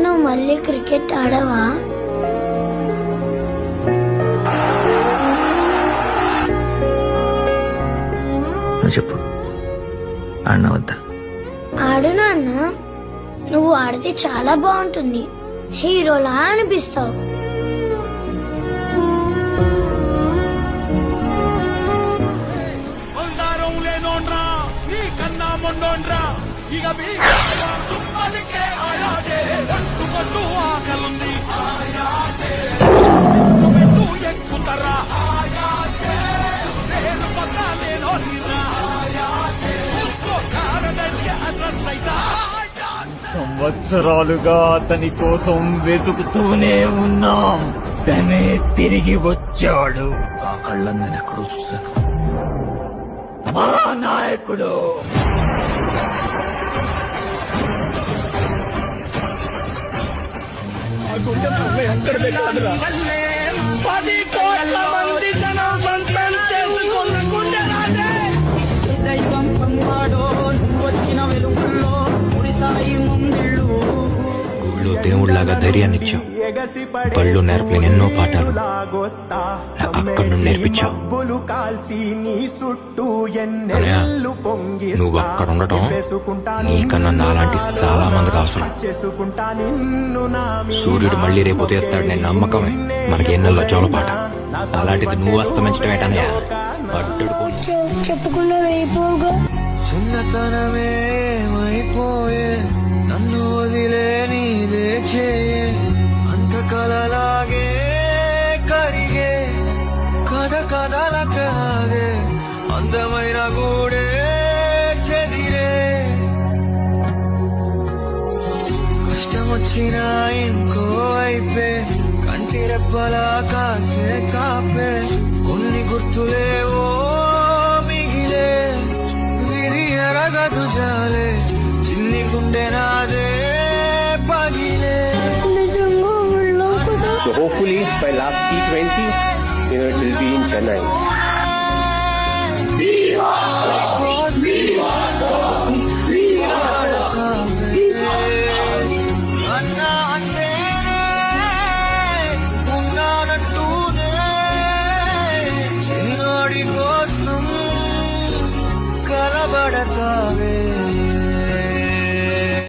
నువ్వు మళ్ళీ క్రికెట్ ఆడవా? నువ్వు చెప్పు, ఆడినా వద్దా? ఆడు నాన్న, నువ్వు ఆడితే చాలా బాగుంటుంది, హీరోలా అనిపిస్తావు. సంవత్సరాలుగా అతని కోసం వెతుకుతూనే ఉన్నాం. తనే తిరిగి వచ్చాడు. ఆ కళ్ళని నేను ఎక్కడో చూశాను. మా నాయకుడు. దైవం పొంగాడో వచ్చిన వెలుగుల్లో పురిసాయి ముంగిళ్ళు. గుళ్ళో దేవుళ్లాగా ధైర్యాన్నిచ్చావు. బళ్ళు నేర్పలేని ఎన్నో పాఠాలు అక్కడ నుండి నేర్పించావు. అనయ్య, నువ్వు అక్కడ ఉండటం నీకన్నా నాలాంటి చాలా మందికి అవసరం. సూర్యుడు మళ్ళీ రేపు ఉదయిస్తాడు నేను నమ్మకమే మనకి ఎన్నెల్లో జోలపాట. అలాంటిది నువ్వు అస్తమించడం ఏంటనయ్య? చెప్పకుండా అయిపోగా చిన్నతనమేమైపోయే నన్ను వదిలే నీదే చేయే అంత కలలాగే కరిగే కథ కథలకాగే అందమైన గూడే చెదిరే కష్టమొచ్చినా ఇంకో అయిపే కంటి రెప్పలా కాసే కాపే కొన్ని గుర్తులేవో మిగిలే విధి ఎరగదు జాలే చిన్ని గుండె నాదే పగిలే. So hopefully by last T20, it will be in Chennai.